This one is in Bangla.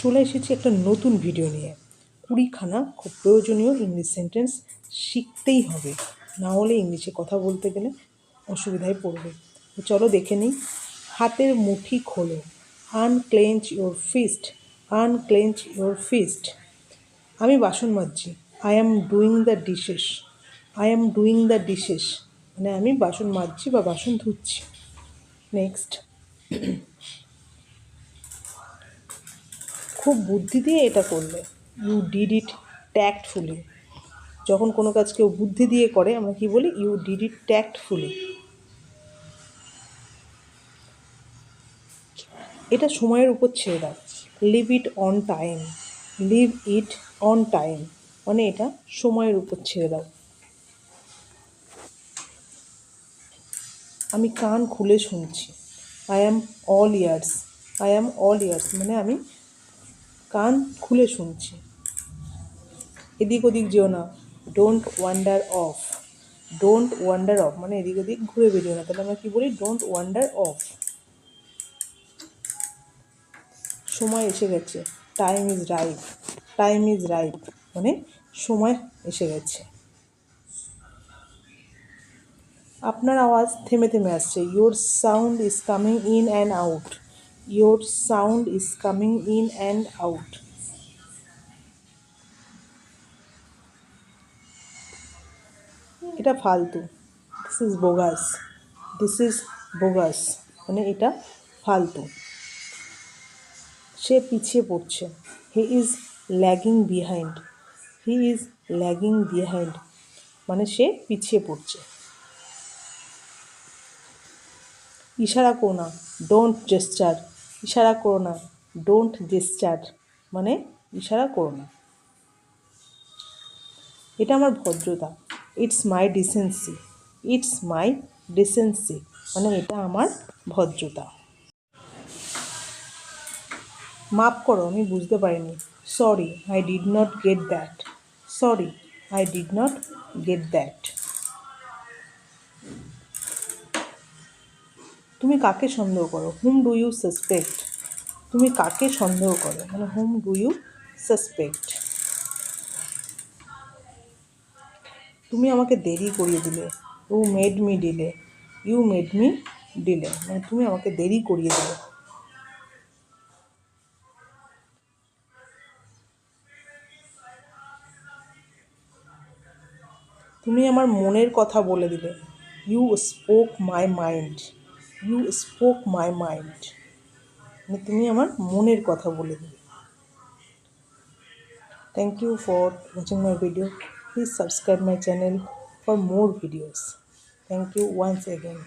চলে এসেছি একটা নতুন ভিডিও নিয়ে। 20খানা খুব প্রয়োজনীয় ইংলিশ সেন্টেন্স শিখতেই হবে, না হলে ইংলিশে কথা বলতে গেলে অসুবিধায় পড়বে। তো চলো দেখে নিই। হাতের মুঠি খোলো, unclench your fist, unclench your fist. আমি বাসন মাজছি, I am doing the dishes, I am doing the dishes, মানে আমি বাসন মাজছি বা বাসন ধুচ্ছি। নেক্সট, খুব বুদ্ধি দিয়ে এটা করলে, ইউ ডিড ইট ট্যাক্টফুলি। যখন কোনো কাজ কেউ বুদ্ধি দিয়ে করে আমরা কি বলি? You did it tactfully. এটা সময়ের উপর ছেড়ে দাও, leave it on time, leave it on time, মানে এটা সময়ের উপর ছেড়ে দাও। আমি কান খুলে শুনছি, I am all years, I am all years, মানে আমি কান খুলে শুনছি। এদিক ওদিক যেও না, don't wander of, don't wander of, মানে এদিক ওদিক ঘুরে বেরিও না, তাহলে আমরা কী বলি? Don't wander of. সময় এসে গেছে, time is right, time is right, মানে সময় এসে গেছে। আপনার আওয়াজ থেমে থেমে আসছে, your sound is coming in and out, your sound is coming in and out. এটা ফালতু, this is bogus, this is bogus, মানে এটা ফালতু। সে পিছিয়ে পড়ছে, he is lagging behind, he is lagging behind, মানে সে পিছিয়ে পড়ছে। ইশারা করো না, ডোন্ট জেস্চার, ইশারা করো না, ডোন্ট জেস্চার, মানে ইশারা করো না। এটা আমার ভদ্রতা, it's my decency, it's my decency, মানে এটা আমার ভদ্রতা। মাফ করো, আমি বুঝতে পারিনি, sorry I did not get that, sorry I did not get that. তুমি কাকে সন্দেহ করো? হুম ডু ইউ সাসপেক্ট, তুমি কাকে সন্দেহ করো, মানে হুম ডু ইউ সাসপেক্ট। তুমি আমাকে দেরি করিয়ে দিলে, you made me delay, you made me delay, মানে তুমি আমাকে দেরি করিয়ে দিলে। তুমি আমার মনের কথা বলে দিলে, you spoke my mind, you spoke my mind, মানে তুমি আমার মনের কথা বলে দিলে। Thank you for watching my video, please subscribe my channel for more videos. Thank you once again.